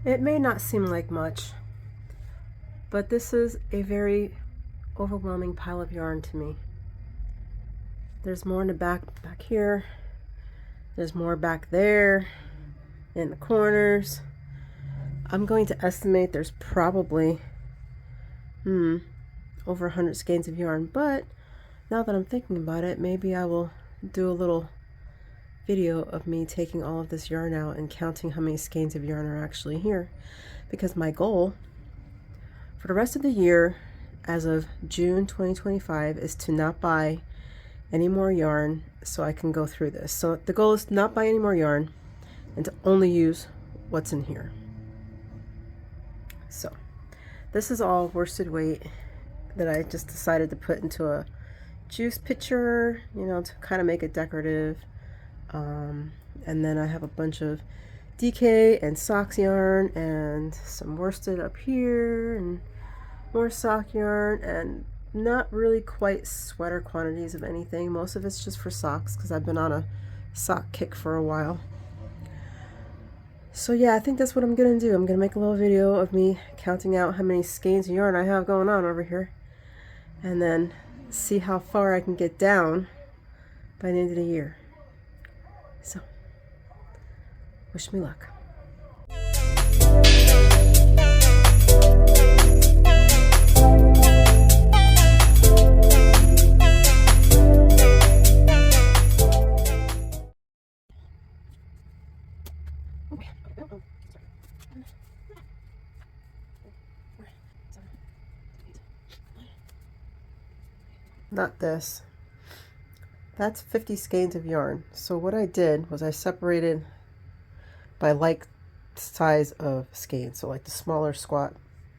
It may not seem like much, but this is a very overwhelming pile of yarn to me. There's more in the back here. There's more back there in the corners. I'm going to estimate there's probably over 100 skeins of yarn, but now that I'm thinking about it, maybe I will do a little video of me taking all of this yarn out and counting how many skeins of yarn are actually here, because my goal for the rest of the year as of June 2025 is to not buy any more yarn so I can go through this. So the goal is to not buy any more yarn and to only use what's in here. So this is all worsted weight that I just decided to put into a juice pitcher, you know, to kind of make it decorative. And then I have a bunch of DK and socks yarn and some worsted up here and more sock yarn, and not really quite sweater quantities of anything. Most of it's just for socks because I've been on a sock kick for a while. So yeah, I think that's what I'm gonna do. I'm gonna make a little video of me counting out how many skeins of yarn I have going on over here, and then see how far I can get down by the end of the year. So, wish me luck. Not this. That's 50 skeins of yarn. So what I did was I separated by like size of skeins. So like the smaller squat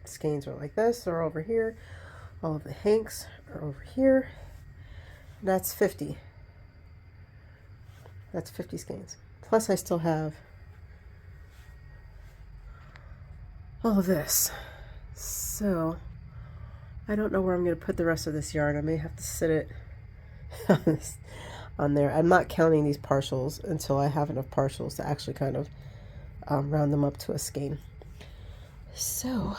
skeins are like this or over here. All of the hanks are over here. That's 50. That's 50 skeins. Plus I still have all of this. So I don't know where I'm going to put the rest of this yarn. I may have to sit it on there. I'm not counting these partials until I have enough partials to actually kind of round them up to a skein. So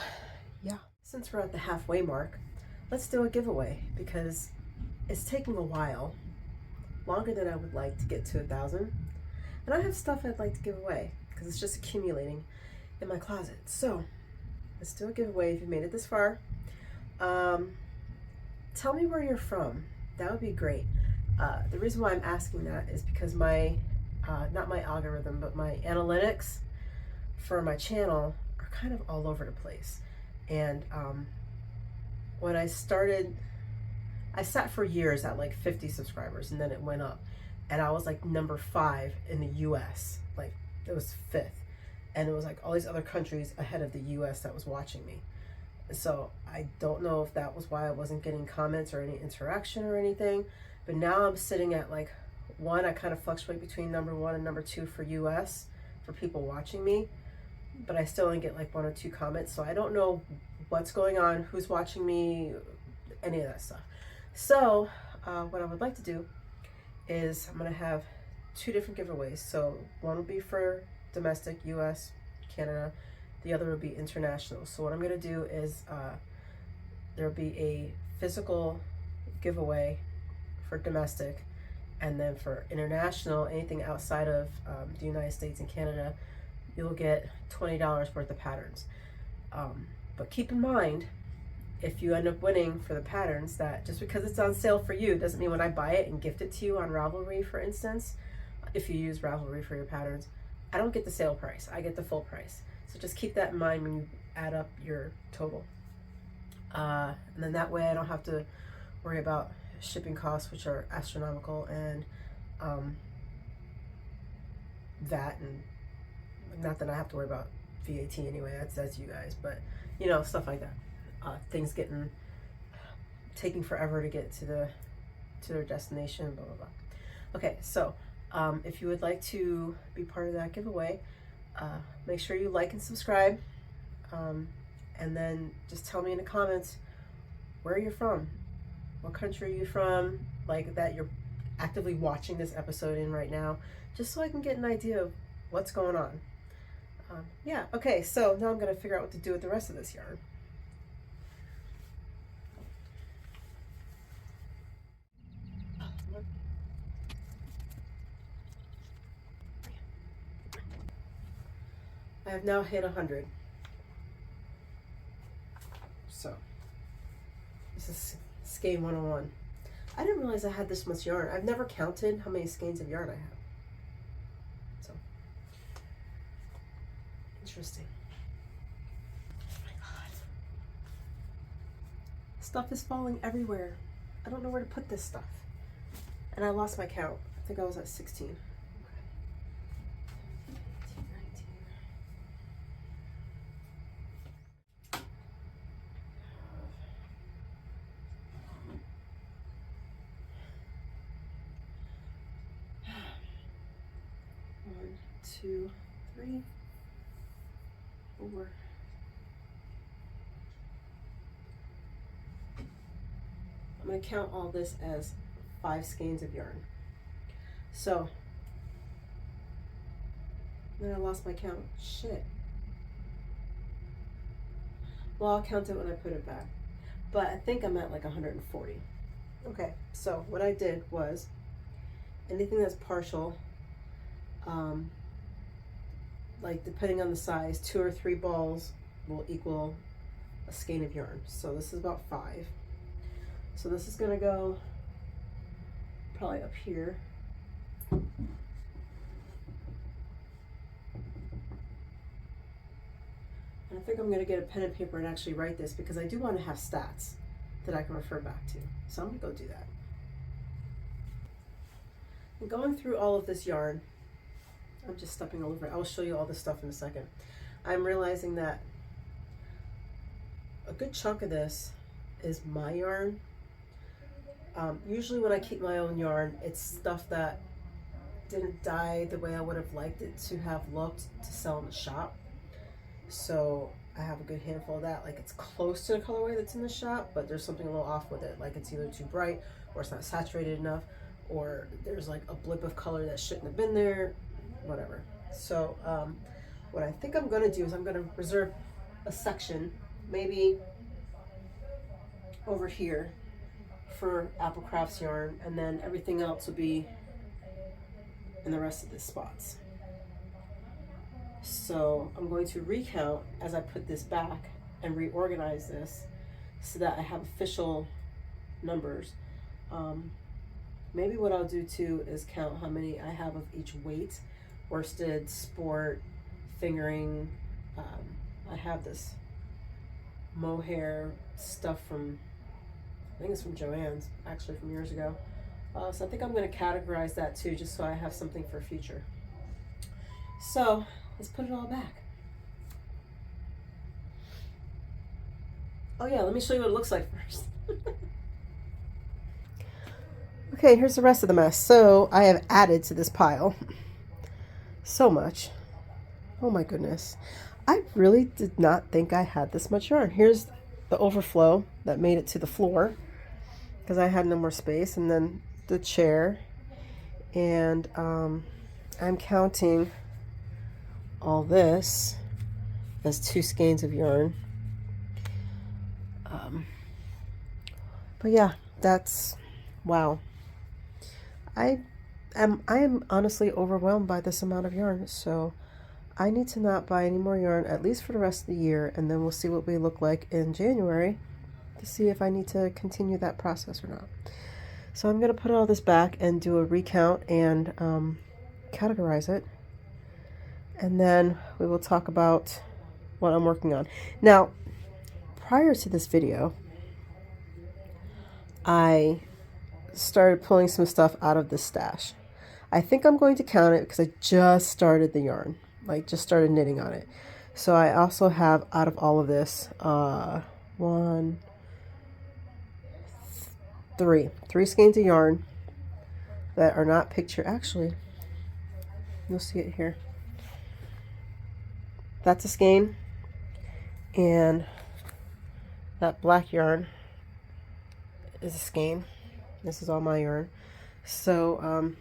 yeah, since we're at the halfway mark, let's do a giveaway, because it's taking a while, longer than I would like, to get to 1,000. And I have stuff I'd like to give away because it's just accumulating in my closet. So let's do a giveaway if you made it this far. Tell me where you're from. That would be great. The reason why I'm asking that is because my, not my algorithm, but my analytics for my channel are kind of all over the place. And when I started, I sat for years at like 50 subscribers, and then it went up. And I was like number 5 in the US. Like it was 5th. And it was like all these other countries ahead of the US that was watching me. So I don't know if that was why I wasn't getting comments or any interaction or anything, but now I'm sitting at like 1. I kind of fluctuate between number 1 and number 2 for US, for people watching me, but I still only get like 1 or 2 comments. So I don't know what's going on, who's watching me, any of that stuff. So what I would like to do is I'm going to have 2 different giveaways. So one will be for domestic, US, Canada. The other would be international. So what I'm going to do is there'll be a physical giveaway for domestic, and then for international, anything outside of the United States and Canada, you'll get $20 worth of patterns. But keep in mind, if you end up winning for the patterns, that just because it's on sale for you doesn't mean when I buy it and gift it to you on Ravelry, for instance, if you use Ravelry for your patterns, I don't get the sale price, I get the full price. So just keep that in mind when you add up your total. And then that way I don't have to worry about shipping costs, which are astronomical, and VAT, and not that I have to worry about VAT anyway, that's you guys, but you know, stuff like that. Things taking forever to get to their destination, blah, blah, blah. Okay, so if you would like to be part of that giveaway, make sure you like and subscribe, and then just tell me in the comments where you're from, what country are you from, like that you're actively watching this episode in right now, just so I can get an idea of what's going on. Yeah, okay, so now I'm going to figure out what to do with the rest of this yarn. I have now hit 100. So, this is skein 101. I didn't realize I had this much yarn. I've never counted how many skeins of yarn I have. So, interesting. Oh my God. Stuff is falling everywhere. I don't know where to put this stuff. And I lost my count. I think I was at 16. One, two, three, four. I'm going to count all this as 5 skeins of yarn. So, then I lost my count. Shit. Well, I'll count it when I put it back. But I think I'm at like 140. Okay, so what I did was, anything that's partial, like depending on the size, 2 or 3 balls will equal a skein of yarn. So this is about 5. So this is going to go probably up here. And I think I'm going to get a pen and paper and actually write this, because I do want to have stats that I can refer back to. So I'm going to go do that. And going through all of this yarn, I'm just stepping all over it. I will show you all this stuff in a second. I'm realizing that a good chunk of this is my yarn. Usually when I keep my own yarn, it's stuff that didn't dye the way I would have liked it to have looked to sell in the shop. So I have a good handful of that. Like, it's close to the colorway that's in the shop, but there's something a little off with it. Like, it's either too bright, or it's not saturated enough, or there's like a blip of color that shouldn't have been there, whatever. So what I think I'm going to do is I'm going to reserve a section, maybe over here, for Apple Crafts yarn, and then everything else will be in the rest of the spots. So I'm going to recount as I put this back and reorganize this so that I have official numbers. Maybe what I'll do too is count how many I have of each weight: worsted, sport, fingering. I have this mohair stuff from, I think it's from Joann's, actually from years ago. So I think I'm going to categorize that too, just so I have something for future. So let's put it all back. Oh yeah, let me show you what it looks like first. Okay, here's the rest of the mess. So I have added to this pile so much. Oh my goodness. I really did not think I had this much yarn. Here's the overflow that made it to the floor because I had no more space, and then the chair. And I'm counting all this as 2 skeins of yarn. But yeah, that's, wow. I am honestly overwhelmed by this amount of yarn, so I need to not buy any more yarn, at least for the rest of the year, and then we'll see what we look like in January to see if I need to continue that process or not. So I'm going to put all this back and do a recount and categorize it, and then we will talk about what I'm working on. Now, prior to this video, I started pulling some stuff out of the stash. I think I'm going to count it because I just started the yarn, like just started knitting on it. So I also have, out of all of this, 3 skeins of yarn that are not pictured. Actually, you'll see it here. That's a skein, and that black yarn is a skein. This is all my yarn, so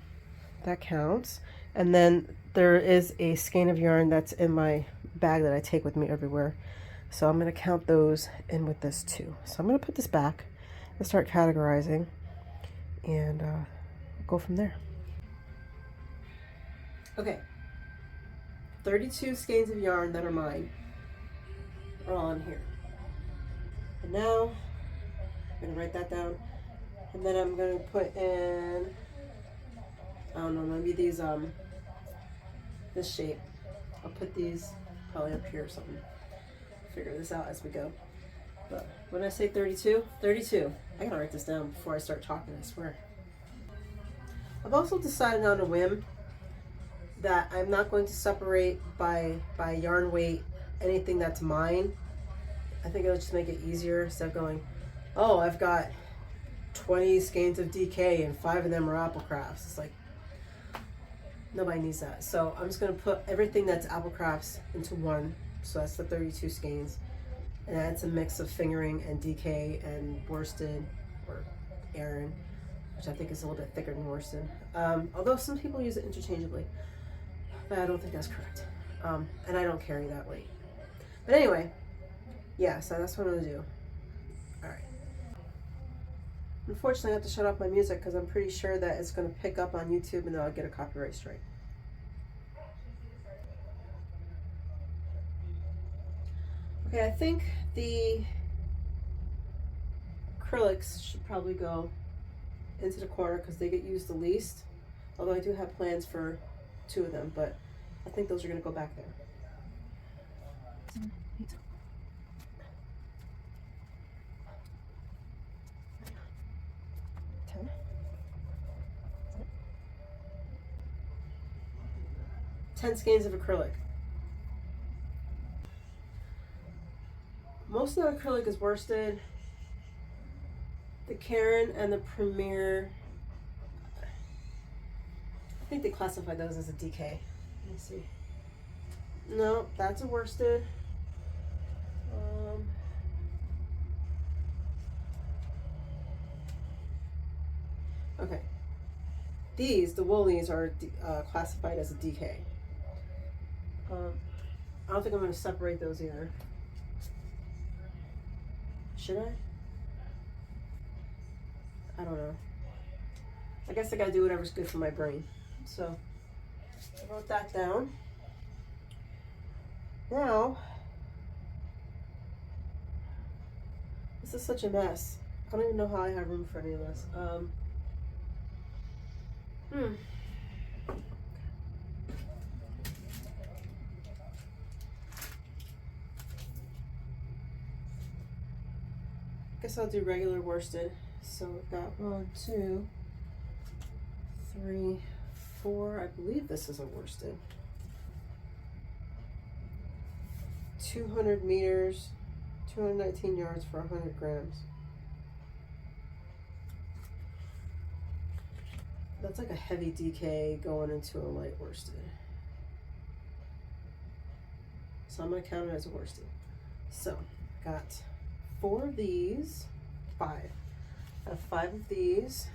that counts. And then there is a skein of yarn that's in my bag that I take with me everywhere. So I'm going to count those in with this too. So I'm going to put this back and start categorizing and go from there. Okay, 32 skeins of yarn that are mine are all in here. And now I'm going to write that down, and then I'm going to put in, I don't know, maybe these, this shape. I'll put these probably up here or something. Figure this out as we go. But when I say 32, 32. I gotta write this down before I start talking, I swear. I've also decided on a whim that I'm not going to separate by yarn weight anything that's mine. I think it'll just make it easier instead of going, oh, I've got 20 skeins of DK and 5 of them are APLCrafts. It's like, nobody needs that. So I'm just gonna put everything that's APLCrafts into one. So that's the 32 skeins. And that's a mix of fingering and DK and worsted or Aran, which I think is a little bit thicker than worsted. Although some people use it interchangeably, but I don't think that's correct. And I don't carry that weight. But anyway, yeah, so that's what I'm gonna do. All right. Unfortunately, I have to shut off my music because I'm pretty sure that it's gonna pick up on YouTube and then I'll get a copyright strike. Okay, I think the acrylics should probably go into the corner because they get used the least. Although I do have plans for 2 of them, but I think those are going to go back there. 10. 10 skeins of acrylic. Most of the acrylic is worsted. The Karen and the Premier, I think they classify those as a DK. Let me see. No, that's a worsted. Okay. These, the woolies, are classified as a DK. I don't think I'm going to separate those either. Should I? I don't know. I guess I gotta do whatever's good for my brain. So I wrote that down. Now, this is such a mess. I don't even know how I have room for any of this. Guess I'll do regular worsted. So we've got 1, 2, 3, 4. I believe this is a worsted. 200 meters, 219 yards for 100 grams. That's like a heavy DK going into a light worsted. So I'm going to count it as a worsted. So got 4 of these, 5. I have 5 of these.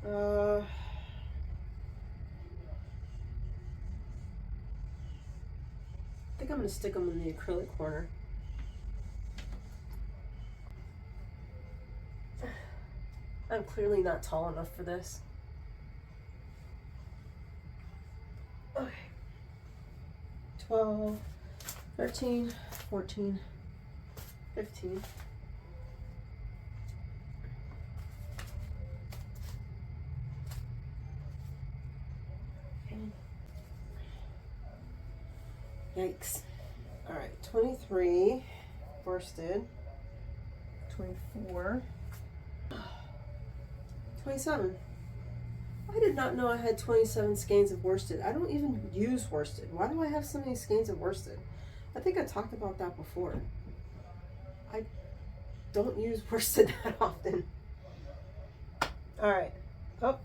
I think I'm going to stick them in the acrylic corner. I'm clearly not tall enough for this. Okay. 12, 13, 14, 15. Yikes. All right, 23 worsted, 24, 27. I did not know I had 27 skeins of worsted. I don't even use worsted. Why do I have so many skeins of worsted? I think I talked about that before. I don't use worsted that often. All right. Oh,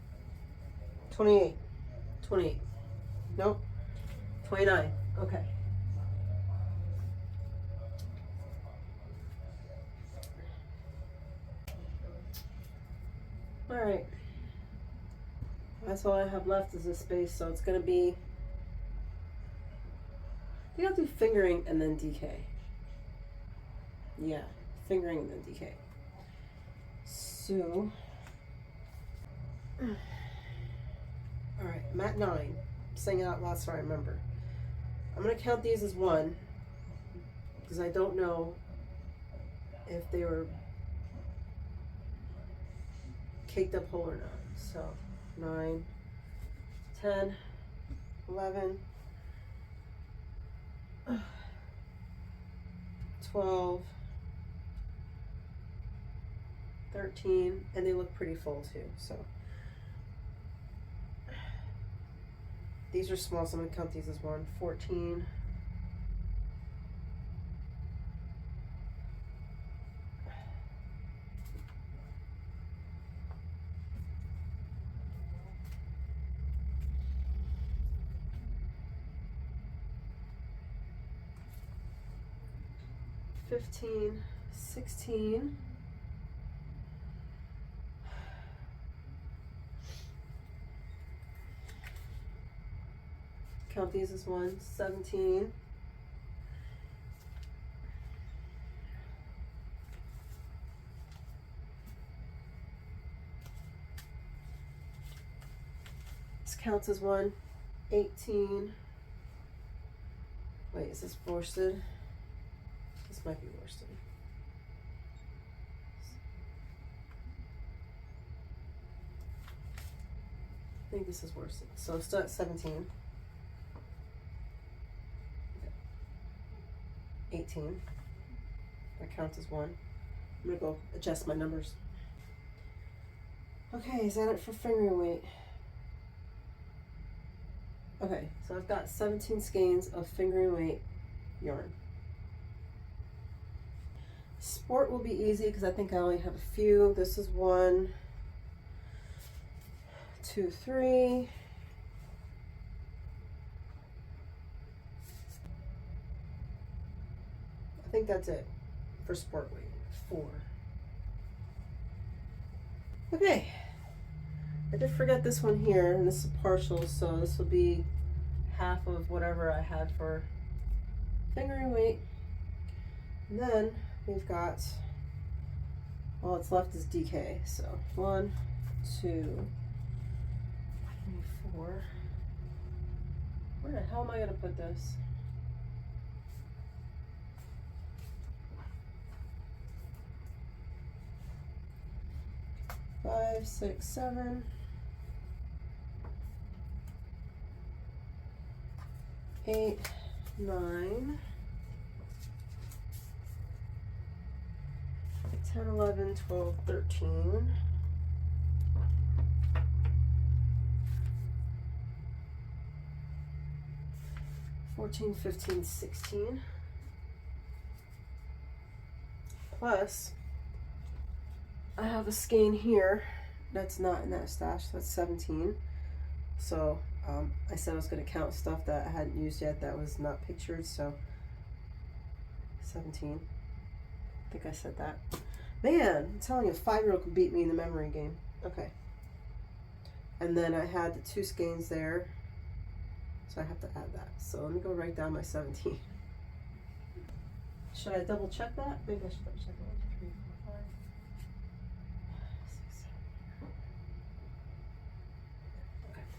28. 28. Nope. 29. Okay. All right. That's all I have left is this space, so it's going to be think I'll do fingering and then DK. Yeah, fingering and then DK. So, all right, I'm at 9. Saying it out loud so I remember. I'm gonna count these as 1 because I don't know if they were caked up whole or not. So 9, 10, 11, 12, 13, and they look pretty full too. So these are small, so I'm gonna count these as 1. 14, 15, 16, 17, this counts as 1, 18, wait, is this worsted? This might be worsted. I think this is worsted. So still at 17. 18. That counts as 1. I'm gonna go adjust my numbers. Okay, is that it for fingering weight? Okay, so I've got 17 skeins of fingering weight yarn. Sport will be easy because I think I only have a few. This is 1, 2, 3. I think that's it for sport weight. 4. Okay, I did forget this one here, and this is partial, so this will be half of whatever I had for fingering weight. And then we've got, all that's left is DK. So 1, 2, 3, 4. Where the hell am I gonna put this? Five, 6, 7, 8, 9, 10, 11, 12, 13, 14, 15, 16, plus I have a skein here that's not in that stash, that's 17. So I said I was going to count stuff that I hadn't used yet that was not pictured, so 17. I think I said that. Man, I'm telling you, a 5-year-old can beat me in the memory game. Okay. And then I had the 2 skeins there, so I have to add that. So let me go write down my 17. Should I double check that? Maybe I should double check that. 1, 2, 3, 4, 5, 6, 7. Okay.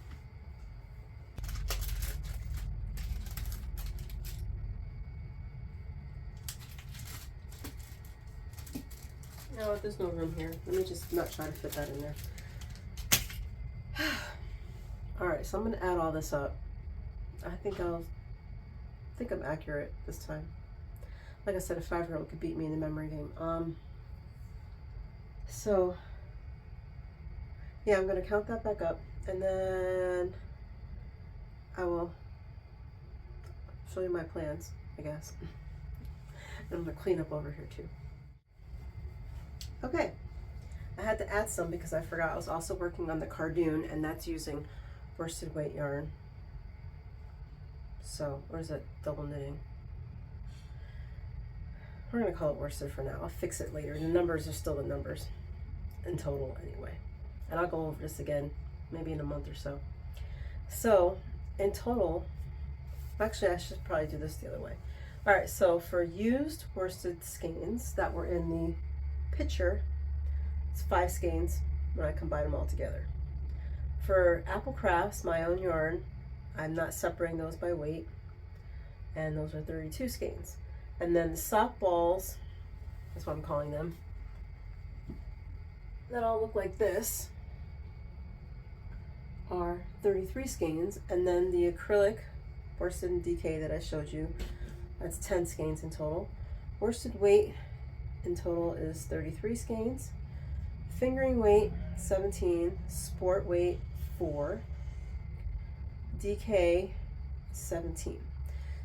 No, there's no room here. Let me just not try to fit that in there. All right, so I'm gonna add all this up. I think I'm accurate this time. Like I said, a 5-year-old could beat me in the memory game. So yeah, I'm gonna count that back up, and then I will show you my plans, I guess. And I'm gonna clean up over here too. Okay, I had to add some because I forgot I was also working on the cardoon, and that's using worsted weight yarn. So, or is it double knitting? We're gonna call it worsted for now. I'll fix it later. The numbers are still the numbers in total anyway. And I'll go over this again maybe in a month or so. So, in total, Actually, I should probably do this the other way. All right, so for used worsted skeins that were in the picture, it's 5 skeins when I combine them all together. For Apple Crafts, my own yarn, I'm not separating those by weight, and those are 32 skeins. And then the sock balls, that's what I'm calling them, that all look like this, are 33 skeins, and then the acrylic worsted and DK that I showed you, that's 10 skeins in total. Worsted weight in total is 33 skeins. Fingering weight 17, sport weight 4, DK 17.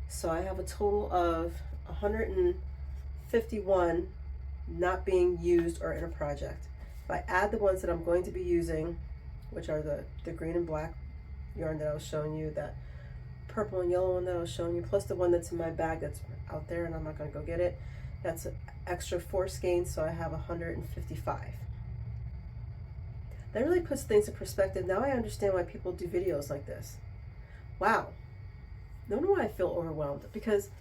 So I have a total of 151 not being used or in a project. If I add the ones that I'm going to be using, which are the green and black yarn that I was showing you, that purple and yellow one that I was showing you, plus the one that's in my bag that's out there and I'm not going to go get it, that's an extra 4 skeins, so I have 155. That really puts things in perspective. Now I understand why people do videos like this. Wow. No wonder why I feel overwhelmed. Because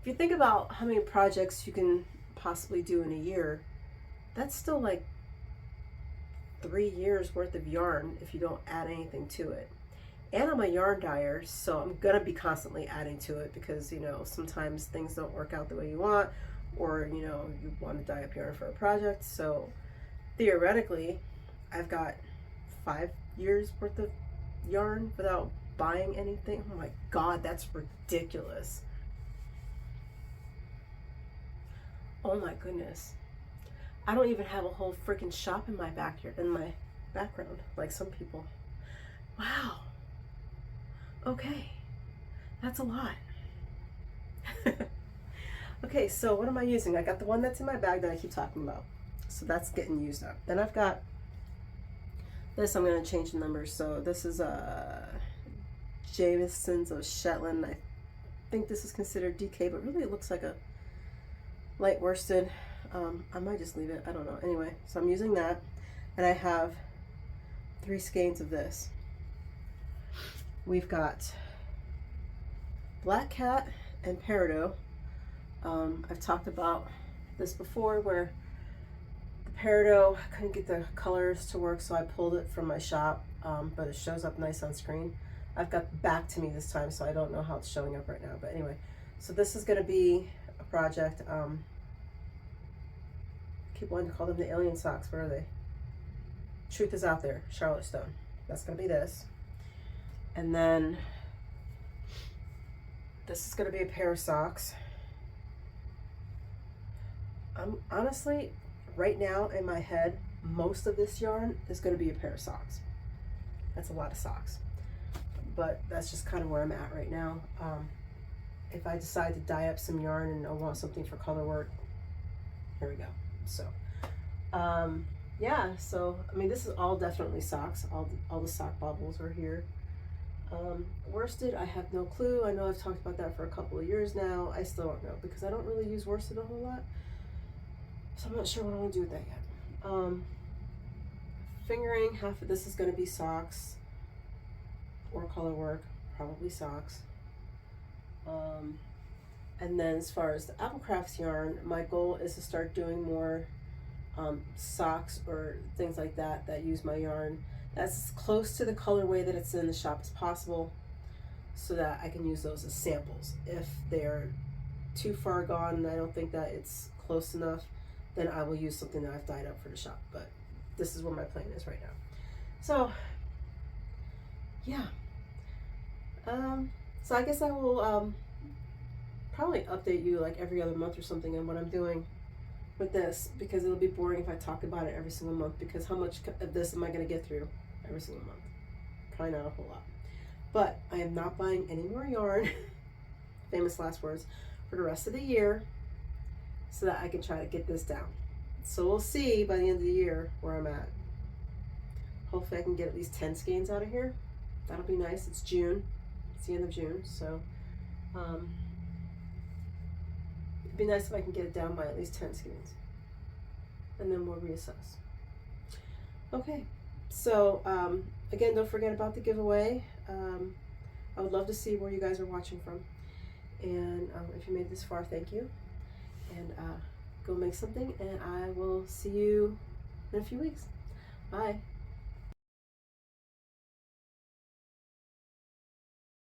if you think about how many projects you can possibly do in a year, that's still like 3 years worth of yarn if you don't add anything to it. And I'm a yarn dyer, so I'm gonna be constantly adding to it because, you know, sometimes things don't work out the way you want, or, you know, you want to dye up yarn for a project. So theoretically, I've got 5 years worth of yarn without buying anything. Oh my God, that's ridiculous. Oh my goodness. I don't even have a whole freaking shop in my backyard, in my background, like some people. Wow. Okay. That's a lot. Okay, so what am I using? I got the one that's in my bag that I keep talking about. So that's getting used up. Then I've got this, I'm going to change the numbers. So this is Jamison's of Shetland. I think this is considered DK, but really it looks like a light worsted. I might just leave it. I don't know. Anyway, so I'm using that. And I have 3 skeins of this. We've got Black Cat and Peridot. I've talked about this before where the Peridot, I couldn't get the colors to work, so I pulled it from my shop, but it shows up nice on screen. I've got back to me this time, so I don't know how it's showing up right now, but anyway. So this is going to be a project. I keep wanting to call them the alien socks. What are they? Truth is Out There, Charlotte Stone. That's going to be this. And then this is going to be a pair of socks. I'm honestly, right now in my head, most of this yarn is going to be a pair of socks. That's a lot of socks, but that's just kind of where I'm at right now. If I decide to dye up some yarn and I want something for color work, here we go. So yeah, so I mean, this is all definitely socks. All the sock bubbles are here. Worsted, I have no clue. I know I've talked about that for a couple of years now. I still don't know because I don't really use worsted a whole lot. So I'm not sure what I want to do with that yet. Fingering, half of this is going to be socks or color work, probably socks. And then as far as the APLCrafts yarn, my goal is to start doing more socks or things like that that use my yarn that's as close to the colorway that it's in the shop as possible, so that I can use those as samples. If they're too far gone and I don't think that it's close enough, then I will use something that I've dyed up for the shop. But this is where my plan is right now. So yeah, so I guess I will probably update you like every other month or something on what I'm doing with this, because it'll be boring if I talk about it every single month, because how much of this am I going to get through every single month? Probably not a whole lot. But I am not buying any more yarn, famous last words, for the rest of the year, so that I can try to get this down. So we'll see by the end of the year where I'm at. Hopefully I can get at least 10 skeins out of here. That'll be nice. It's June. It's the end of June, so it'd be nice if I can get it down by at least 10 skeins. And then we'll reassess. Okay, so again, don't forget about the giveaway. I would love to see where you guys are watching from. And if you made it this far, thank you. And go make something, and I will see you in a few weeks. Bye.